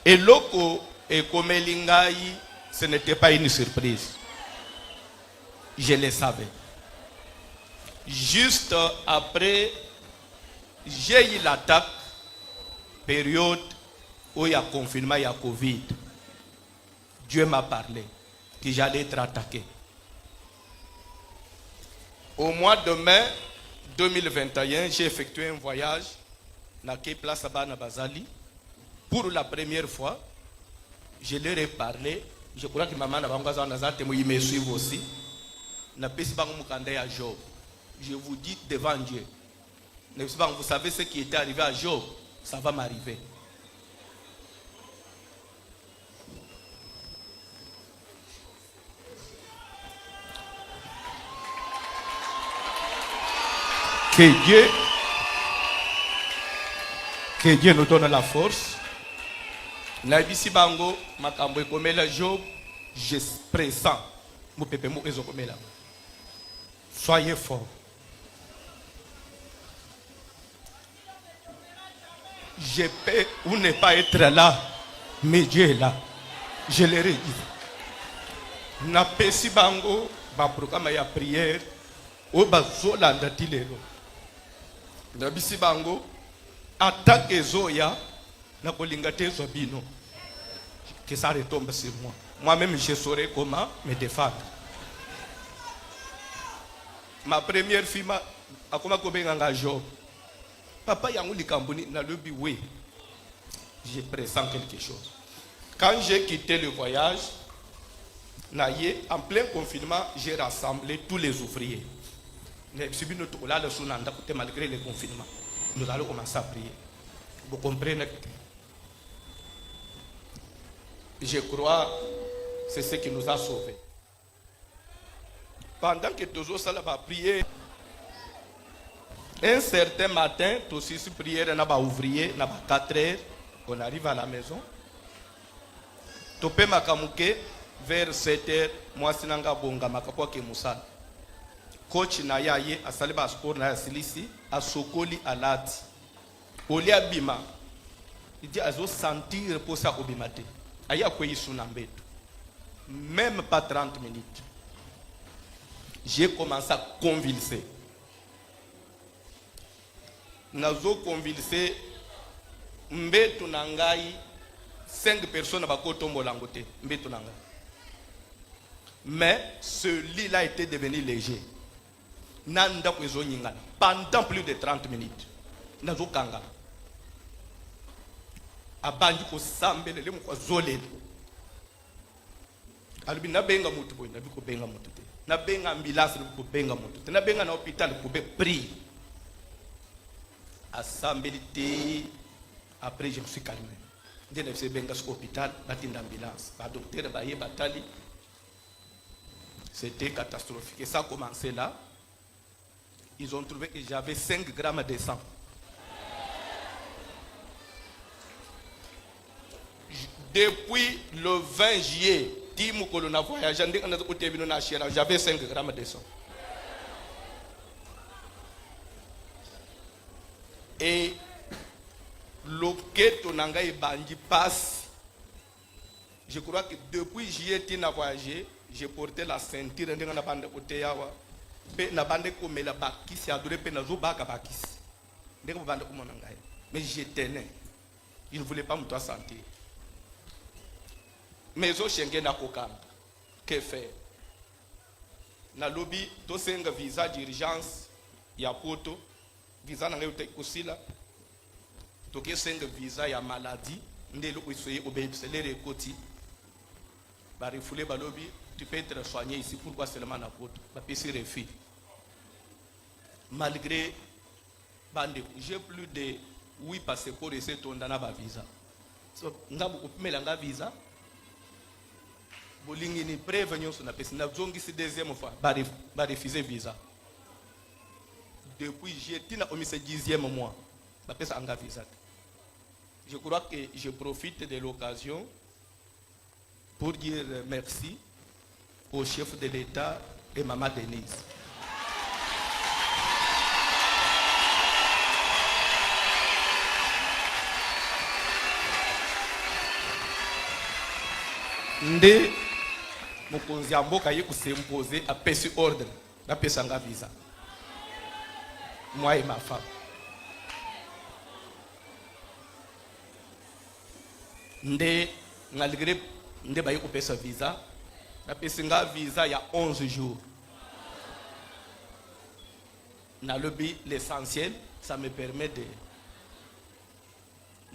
Et loko et comme Lingaï, ce n'était pas une surprise. Je le savais. Juste après, j'ai eu l'attaque, période où il y a confinement, il y a Covid. Dieu m'a parlé que j'allais être attaqué. Au mois de mai 2021, j'ai effectué un voyage dans la place Abana Bazali. Pour la première fois, je leur ai parlé. Je crois que maman me suivre aussi. Je vous dis devant Dieu. Vous savez ce qui était arrivé à Job, ça va m'arriver. Que Dieu nous donne la force. Naibisi bango makambo ekomela Job, je pressens mon pépé mo ezokomela. Soyez forts. Je peux ou ne pas être là, mais Dieu est là. Je l'ai dit. Na pesi bango ba programme ya prière o bazolanda tilelo. Na bisi bango attaque zoya na kolinga te zobino. Que ça retombe sur moi. Moi-même je saurais comment me défendre. Ma première fille a comment kobenga Job. Papa yangu likambuni na lobi oui. Je pressens quelque chose. Quand j'ai quitté le voyage, en plein confinement, j'ai rassemblé tous les ouvriers. Malgré le confinement, nous allons commencer à prier. Vous comprenez? Je crois que c'est ce qui nous a sauvés. Pendant que tous les gens prié, un certain matin, tous ces prières n'a pas ouvrier, n'a pas 4 heures, on arrive à la maison. Topé makamuke vers 7 heures, moi sinanga bonga makapwa ke musala. Coach na yaye asaliba sport na silisi asokoli alati. Oli abima. Il dit azo sentir pour ça obimate. Aya kweyi sunambeto. Même pas 30 minutes. J'ai commencé à convulser. Nazo convulser mbeto nangai 5 personnes bakotombo langote mbeto nangai. Mais ce lit-là était devenu léger. Nanda kwezo nyingana pendant plus de 30 minutes. Nazo kanga. Abandi ko sambele le mko zolele. Albi na benga mutu boy na biko benga mutu te. Na benga ambulance ko benga mutu te. Na benga na hôpital ko be pri. Assemblée. Après je me suis calmé. Dès que je benga au hôpital, batin d'ambulance. Ba docteur baye batali. C'était catastrophique. Et ça a commencé là. Ils ont trouvé que j'avais 5 grammes de sang. Depuis le 20 juillet, j'avais 5 grammes de sang. Et le keto nangai bandi passe. Je crois que depuis juillet, tu n'as voyagé. J'ai porté la ceinture et na bande côté yawa. Pe na bande comme la bakisi a duré pe na zo baka bakisi. Ndeko bande comme nangai. Mais je tenais. Il ne voulait pas me toi sentir. Mais zo Schengen na kokamba. Que faire? Na lobby to senga visa d'urgence ya poto. Visa na ngeuté kusila. To ke senga visa ya maladie. Ndelo isoye obéissé les rekoti. Ba refoulé ba lobby. Tu peux être soigné ici, pourquoi seulement la côte? Malgré, j'ai plus de 8 passeports et c'est ton dana visa. So, nga la visa. Bolingi ni prévention sur la personne. N'a zongi si deuxième fois, ba refuser visa. Depuis j'ai au 10e mois, ba pesa anga visa. Je crois que je profite de l'occasion pour dire merci au chef de l'État et Maman Denise. nde mokonzi ya mboka ye kusimpose apesi ordre napesanga visa moi et ma femme nde malgré nde baye kupesa visa napesinga visa ya 11 jours na lobby l'essentiel ça me permet de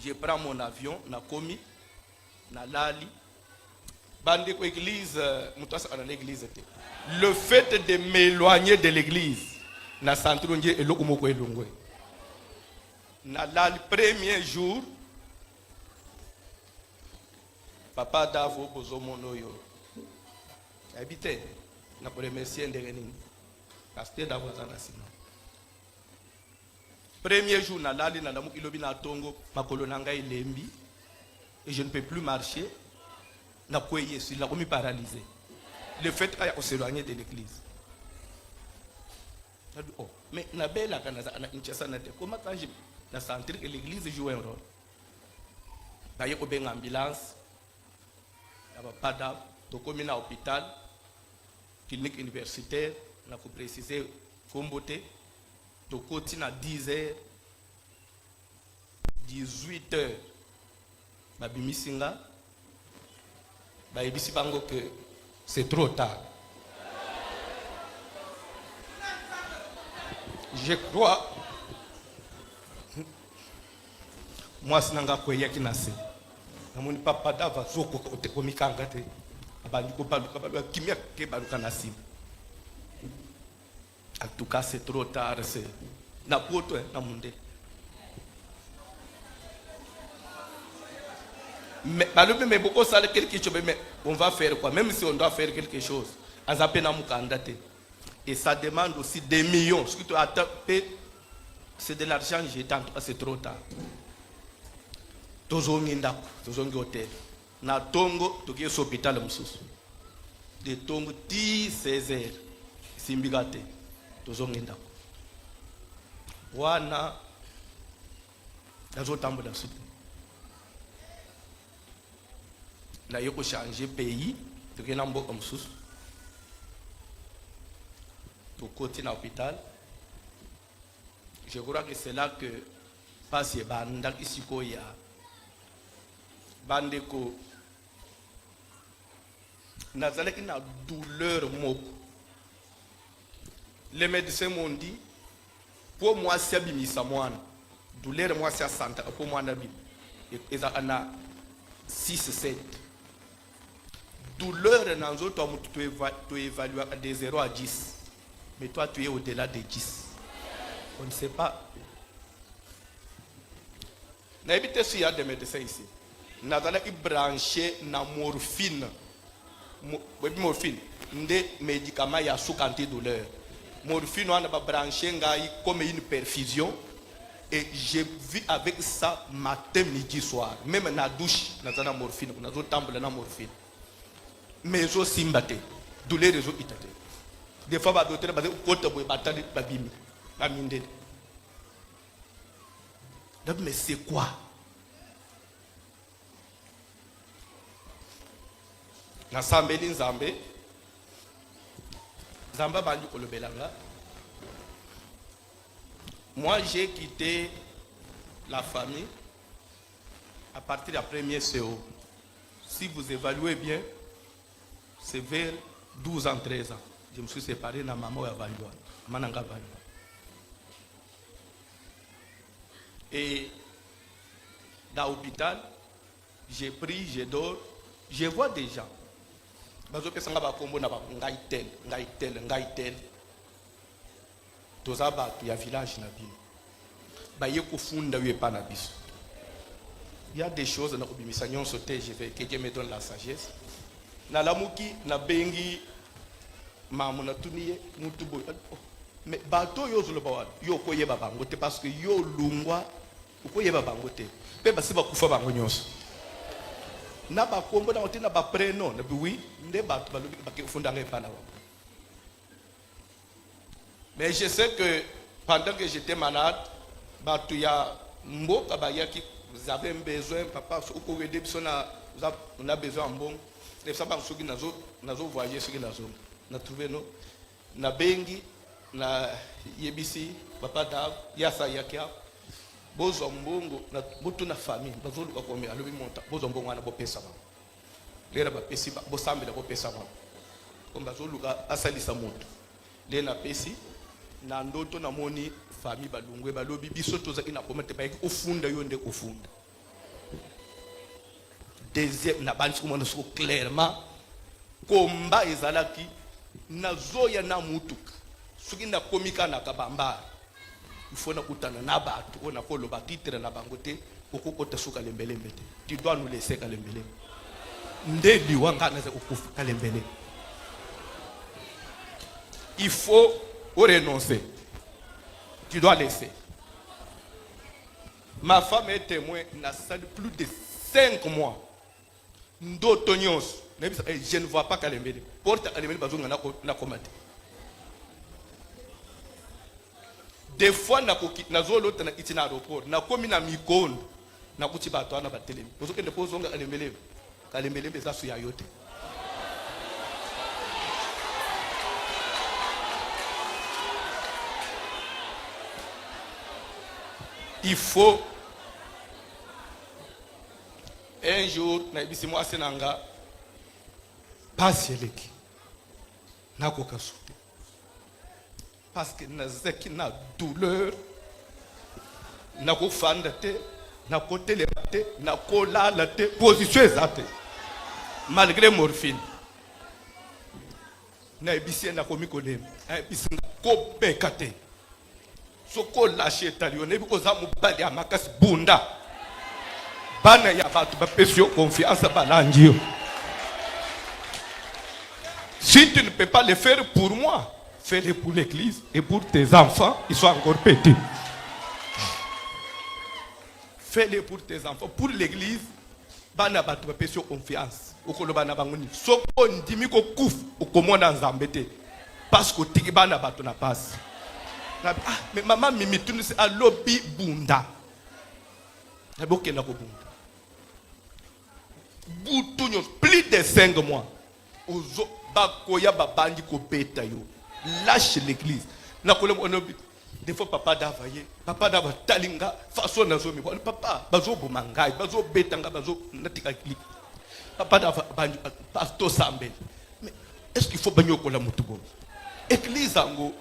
je prends mon avion na komi na lali bande ko église mutasa na l'église te le fait de m'éloigner de l'église na centre nje eloko moko elongwe na lali premier jour papa Davo bozo monoyo habité na ko remercier ndenge nini pasteur Davo zana sima premier jour na lali na lamu ilobi na tongo makolo nanga ilembi et je ne peux plus marcher na ko yesu la komi paralysé le fait de s'éloigner de l'église oh mais na bela kana na inchasa na te comment quand je na sentir que l'église joue un rôle baye ko benga ambulance aba pada to komi na hôpital clinique universitaire na ko préciser Kombote to koti na 10h 18h babimisinga bayebisi bango que c'est trop tard. Je crois moi sinanga kweyaki na se namoni papa Dava zoko te komikanga te abandi ko baluka baluka kimia ke baluka na sim. En tout cas c'est trop tard, c'est na poto na munde. Mais beaucoup ça quelque chose mais on va faire quoi même si on doit faire quelque chose azapena mukandate et ça demande aussi des millions ce que tu as c'est de l'argent jetant c'est trop tard tozongi ndako tozongi hotel na tongo tokie hôpital mususu de tongo 16h simbigate tozongi ndako wana nazotambola suite na yoko changer pays tokie na mboka mususu tokoti na hôpital. Je crois que c'est là que passe banda isiko ya bandeko nazalaki na douleur moko. Les médecins m'ont dit pour moi c'est bimisa mwana douleur moi c'est santé pour moi na bim et ça ana 6 7 douleur dans autres tu évalues de 0 à 10 mais toi tu es au-delà de 10. On ne sait pas. N'habitez s'il y a des médecins ici. Nous avons branché na morphine. Morphine. Des médicaments ya sous antidouleur. Morphine on a branché comme une perfusion. Et j'ai vu avec ça matin, midi, soir. Même dans la douche, nous avons morphine. Nous avons temple na morphine. Mais je suis mbaté. Douleur je suis itate. Des fois, le docteur va dire mais c'est quoi? Moi, j'ai quitté la famille à partir de la première CO. Si vous évaluez bien, c'est vers 12 ans, 13 ans. Je me suis séparé de ma maman à Valua, Mananga Valua. Et dans l'hôpital, j'ai pris, je dors, je vois des gens. Bazo pesanga ba kombo na ba ngaitel. Toza ba tu ya village na bino. Ba yeko funda yu pa na biso. Il y a des choses na obimisa nyonso te, je vais que Dieu me donne la sagesse. Na lamuki na bengi mamuna tuniye mutubo mais bato yo zolo bawa yo koyeba bango te parce que yo lungwa koyeba bango te pe basi ba kufa bango nyonso na ba kombo na otina ba prénom na oui nde bato ba lobi ba ke funda ngai na. Mais je sais que pendant que j'étais malade bato ya mboka ba yaki vous avez besoin papa on a besoin en bon Les sabans soki nazo voyager soki nazo na trouvé no na bengi na yebisi papa Dav yasa yakia bozo mbongo na botu na famille bazo luka komi alobi monta bozo mbongo na bopesa ba lera ba pesi ba bosambela bopesa ba ko bazo luka asalisa moto le na pesi na ndoto na moni famille balungwe balobi biso toza ina komete ba ofunda yo nde ofunda. Deuxième na bansi komona so clairement komba ezalaki nazoya na mutuka soki na komika na kabamba il faut na kutana na bato ona ko loba titre na bango te okokota suka lembelembe te tu dois nous laisser kalembele ndeli wanga na okufa kalembele. Il faut renoncer, tu dois laisser. Ma femme est témoin n'a sali plus de 5 mois. Je ne vois pas Kalembele. Porte Kalembele bazonga na komate. Des fois na zolo na itina aéroport na komi na mikono na kuti bato ana batelemi. Bozoke de pozonga Kalembele. Kalembele beza su ya yote. Il faut un jour na ibisi moi senanga passe leki na kokasu parce que na zeki na douleur na ko fanda te na ko telemate na ko lala te position exacte malgré morphine na ibisi na komi kolem na ibisi ko bekate soko lâché talio ne biko za mubali amakasi bunda bana ya batu ba pesio confiance balanjio. Si tu ne peux pas le faire pour moi, fais-le pour l'église et pour tes enfants, ils sont encore petits. Fais-le pour tes enfants, pour l'église, bana batu ba pesio confiance. Okolo bana bangoni soko ndimi ko kuf okomona nzambete parce que tiki bana batu na passe. Ah, mais maman mimi tu ne sais à lobby bunda. Naboke na ko bunda. Boutonyo plus de 5 mois. Ozo bakoya babandi ko beta yo. Lâche l'église. Na ko le onobi. Des fois papa davaye, papa dava talinga façon nazo mi. Papa bazo bomangai, bazo betanga bazo natika clip. Papa dava bandi pastor Sambel. Mais est-ce qu'il faut banyo ko la mutugo? Église ango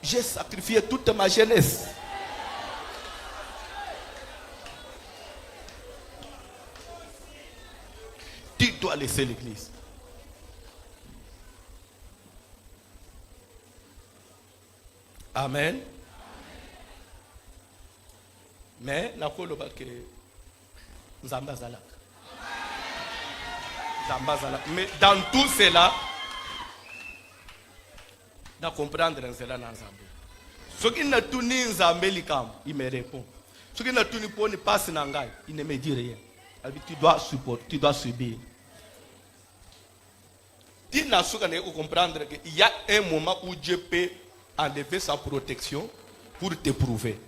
j'ai sacrifié toute ma jeunesse. Tu dois laisser l'église. Amen. Mais la koloba que Zamba Zalak. Zamba Zalak. Mais dans tout cela, na comprendre nzela na nzambe soki na tuni nzambe likam il me répond soki na tuni poni passe na ngai il ne me dit rien. Tu dois supporter, tu dois subir. Tu n'as pas comprendre qu'il y a un moment où Dieu peut enlever sa protection pour te prouver.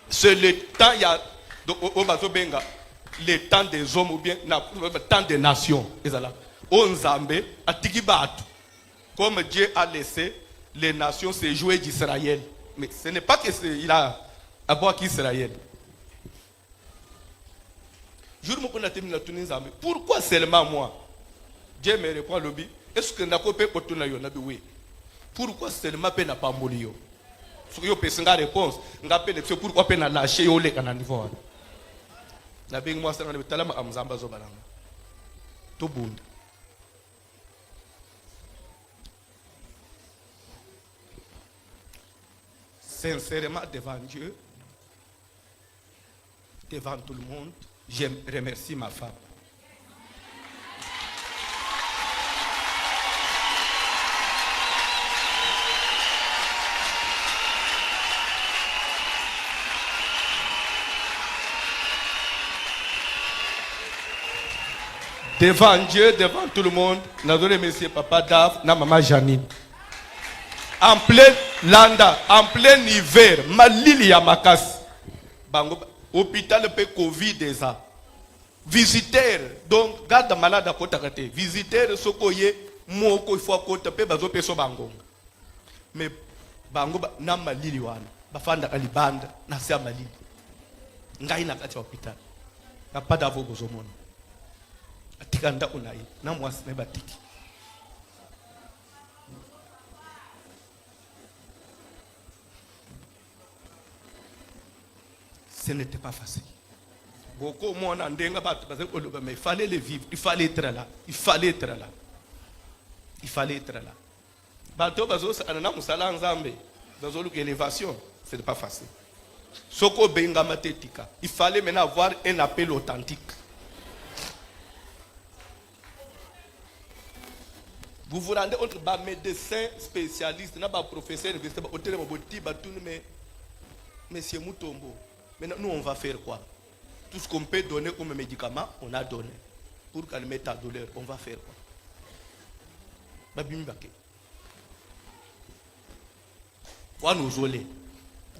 C'est le temps, il y a le temps des hommes ou bien le temps des nations. On Nzambe a tigibatu. Comme Dieu a laissé les nations se jouer d'Israël. Mais ce n'est pas qu'il a à boire qu'Israël. Pourquoi seulement moi? Dieu me répond lobby. Est-ce que n'a pas oui? Pourquoi seulement pe n'a pas mouru? Si yo pesinga réponse, c'est pourquoi pe n'a lâché yo le cananivo. Na bing moi ça na talama amzamba zo balanga. To bunda. Sincèrement devant Dieu, devant tout le monde, je remercie ma femme. Devant Dieu, devant tout le monde, nous remercions Papa Dav, na Maman Janine. En plein landa, en plein hiver, malili ya makas. Bango hôpital pe Covid déjà. Visiteur, donc, garde malade à kota kate. Visiteur, sokoye, moko, il faut kota, pe bazo peso bango. Mais, bango, na malili wana. Bafanda kalibanda, na sea malili. Ngai na kati hôpital. Na pas d'avo bozomona. Atikanda unai, na mwasi ne batiki. Ce n'était pas facile. Beaucoup de monde mais il fallait le vivre, il fallait être là, il fallait être là. Il fallait être là. Bateau bazo anana musala nzambe, bazo l'élévation, ce n'est pas facile. Soko benga matetika. Il fallait maintenant avoir un appel authentique. Vous vous rendez entre bas médecins spécialistes, na ba professeurs universitaires, ba hôtel ba boti ba tout mais Monsieur Mutombo. Maintenant nous on va faire quoi? Tout ce qu'on peut donner comme médicament, on a donné. Pour calmer ta douleur, on va faire quoi? Babimi Bake. Quoi nous zoler?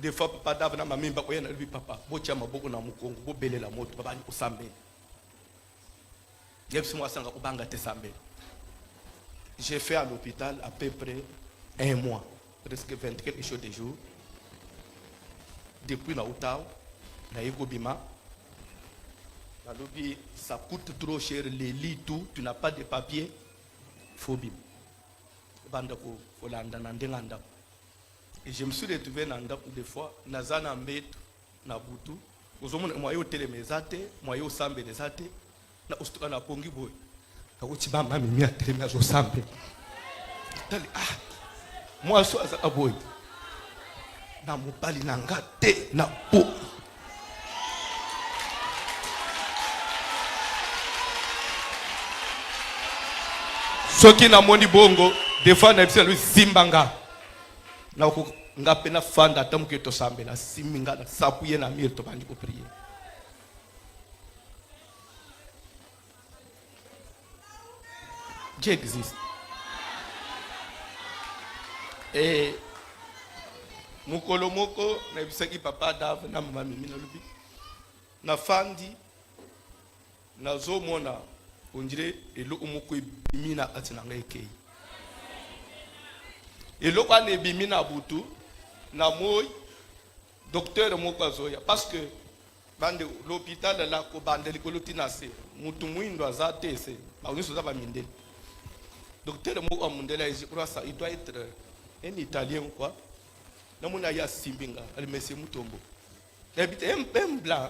Des fois, papa d'avant ma mère, papa, botia ma boko na mukongo, bo bele la moto, papa ni osambe. Yepsi moi sanga obanga te sambe. J'ai fait à l'hôpital à peu près un mois, presque 20 quelque chose de jours. Depuis na Outao, na Yegobima. Ça coûte trop cher, les lits, tout, tu n'as pas de papier, faut bim. Et je me suis retrouvé dans des fois, Nazana Mbet, Nabutu, aux hommes, moi, au télémésate, moi, au sambe des athées, na ustuka na pongi boy. Na utiba mami mia télémésate au sambe. Moi, je suis à boy. Na mobali na ngate, na po. Soki na moni bongo, des fois na bisa lui simbanga. Na ko ngape na fanda tamu ke to sambe na siminga na sapuye na mir to bandi ko prier. Dieu existe. Et mukolo moko na bisa ki papa dav na mama mimi na lubi. Na fandi na zo mona on dirait elo umoko bimina atinanga ekei elo kwa ne bimina butu na moy docteur moko azoya parce que bande l'hôpital la ko bande likolotina se mutu mwindo azate se ba uniso za ba mindele docteur moko amundela je crois ça il doit être un italien quoi na mona ya simbinga ali monsieur Mutombo habite un blanc.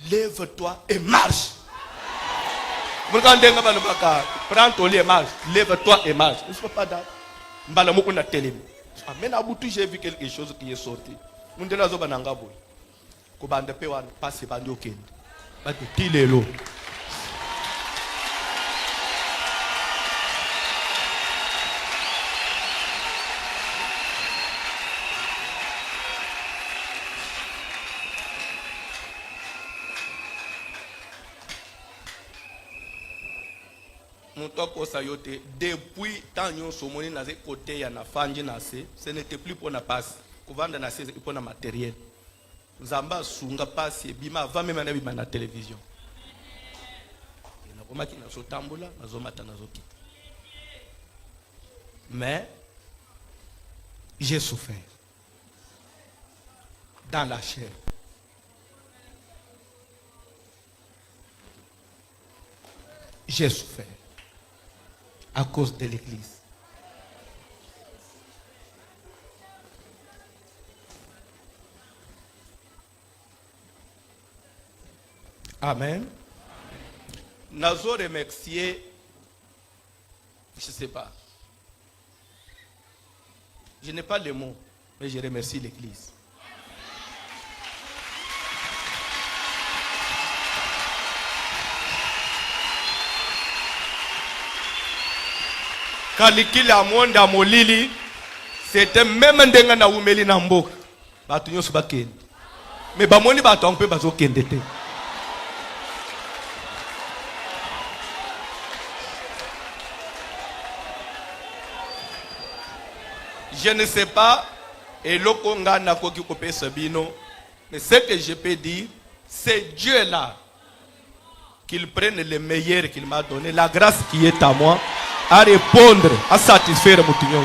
Lève-toi et marche. Prends ton lit et marche. Lève-toi et marche. Je ne sais pas d'art. Mais j'ai vu quelque chose qui est sorti. Je ne sais pas si c'est un peu. Depuis tant que somoni na côté ya na fanji na ce n'était plus pour na passe kuvanda na c'est pour na matériel nzamba sunga passe bima avant même na bima na télévision na koma ki na so tambola na zo mata na zo kita mais j'ai souffert dans la chair. J'ai souffert à cause de l'église. Amen. Nazo remercier, je ne sais pas. Je n'ai pas les mots, mais je remercie l'église. Kalikila monda molili c'était même ndenga na umeli na mboka batu nyoso bakende mais bamoni batu ampe bazokende te. Je ne sais pas et lokonga na koki kopesa bino mais ce que je peux dire c'est Dieu là. Qu'il prenne le meilleur qu'il m'a donné, la grâce qui est à moi, à répondre, à satisfaire mon tignon.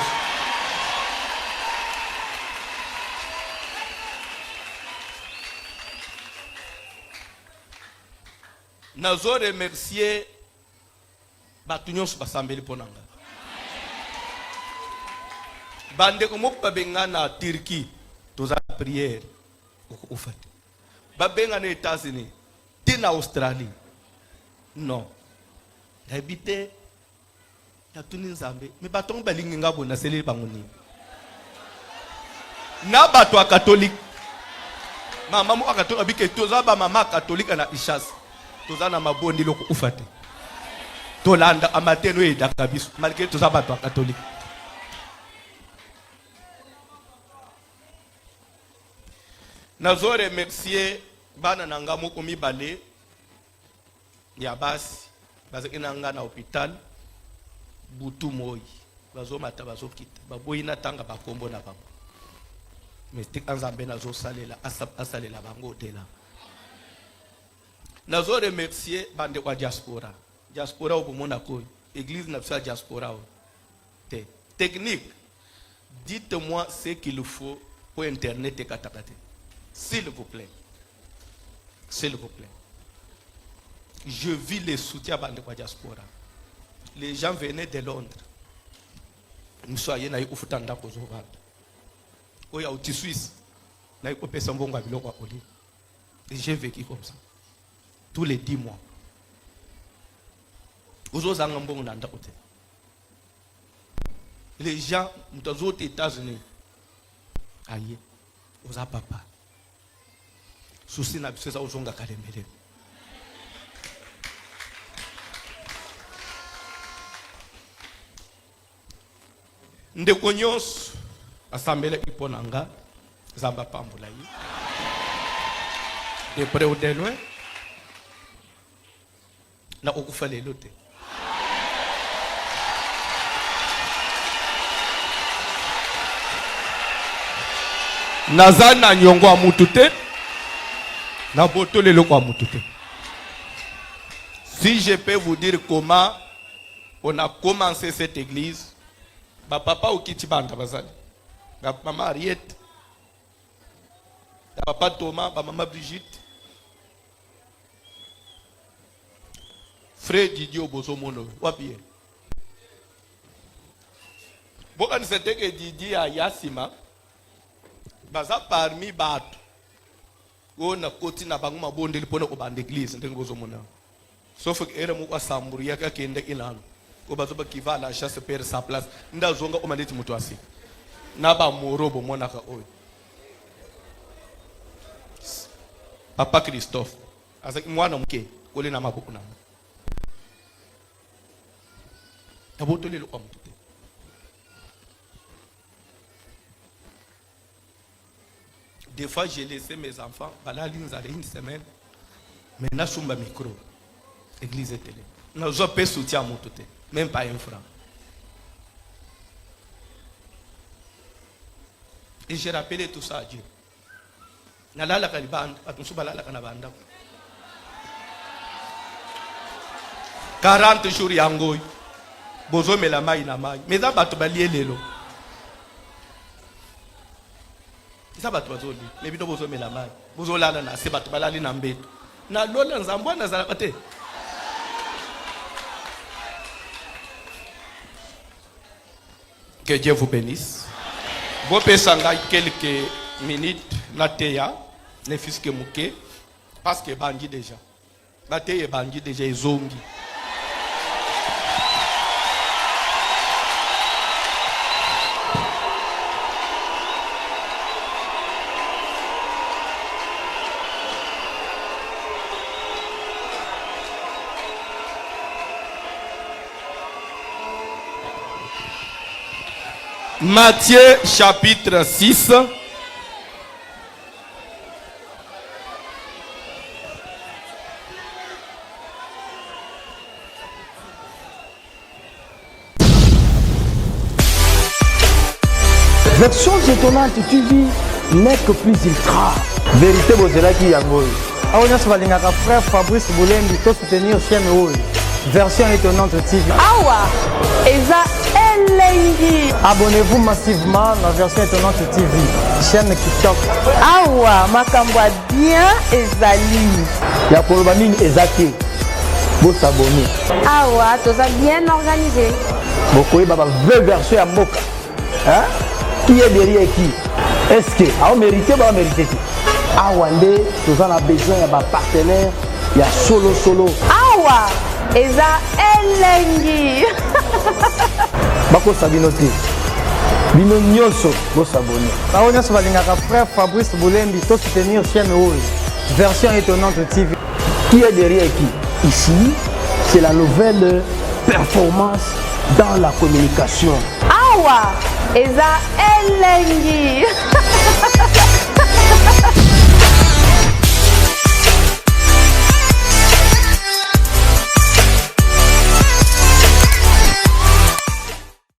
Nazo remercier batunyon su basambeli ponanga. Bande komok babenga na Turquie, toza prière au fait. Babenga na États-Unis, tina Australie. Non. Habité ya tuni nzambe, mais baton balingi ngabo na seli bangoni. Na bato catholique. Mama mo catholique abike toza ba mama catholique na Ishas. Toza na mabondi loko ufate. Tolanda amateno e dakabiso malgré toza bato catholique. Nazo remercier bana nanga moko mibale ya basi bazaki nanga na hôpital butu moi bazo mata bazo kita baboyi na tanga bakombo na bango mais tika nzambe nazo salela asalela bango tela. Nazo remercier bande kwa diaspora au Monaco, église nationale diaspora te technique. Dites-moi ce qu'il faut pour internet et katakate, s'il vous plaît, s'il vous plaît. Je vis les soutiens bande kwa diaspora. Les gens venaient de Londres. Nous soyons na ufutanda kozova oya uti Suisse na pesa mbongo biloko akoli. Et j'ai vécu comme ça tous les 10 mois. Les gens dans les autres États-Unis, aïe, aux papa. Souci n'a pas aux onga kalemele. Ndekonyos assemblée iponanga zamba pambula yi. De près ou de loin. Na okufa lelo te. Nazana nyongo a mutute. Na boto lelo kwa mutute. Si je peux vous dire comment on a commencé cette église, ba papa okiti banda bazali. Ba maman Ariette. Ba papa Thomas, ba maman Brigitte. Frère Didier Obozo Mono, wapi. Bon, c'était que Didier a Yassima, baza parmi bato. On a côté na bangu mabonde lipono ko bande église ndenge Bozo Mono. Sauf que era mu kwa samburu yaka kende ilano. Ko bazo ba kiva la chasse perdre sa place. Nda zonga o maneti mutu asi. Na ba morobo mona ka oyo. Papa Christophe, azaki mwana mke kole na maboko na. Des fois, j'ai laissé mes enfants, une semaine, maintenant, je suis au micro, église et télé. Nous n'avons pas de soutien à mon côté, même pas un franc. Et j'ai rappelé tout ça à Dieu. 40 jours yangoy. Bozo mela mai na mai. Mais ça bato balie lelo. Ça bato bazoli. Mais bito bozo mela mai. Bozo lala na se bato balali na mbeto. Na lola nzambo na zala pate. Que Dieu vous bénisse. Vous pouvez quelques minutes na teya, ne fils que mouké, parce que bandi déjà. Bateya bandi déjà zongi. Matthieu chapitre 6. Cette chose étonnante, tu vis, n'est que plus ultra. Vérité, vous êtes là qui yangoy. awa nyonso balingaka frère Fabrice Boulembi to soutenir chaîne oyo version étonnante TV. Awa eza elengi. Abonnez-vous massivement na version étonnante TV chaîne TikTok. Awa makambo bien ezali. Ya koloba nini ezaki. Vous s'abonner. Awa toza bien organisé. Bokoye baba vraie version ya mboka. Hein? Qui est derrière qui? Est-ce que a mérité ba mérité? Awa nde toza na besoin ya ba partenaire ya solo. Awa eza elengi. Bako sabino te. Bino nyonso bo s'abonner. Awa nyonso balingaka frère Fabrice Boulembi to soutenir chaîne oyo version étonnante TV. Qui est derrière qui? Ici, c'est la nouvelle performance dans la communication. Awa eza elengi.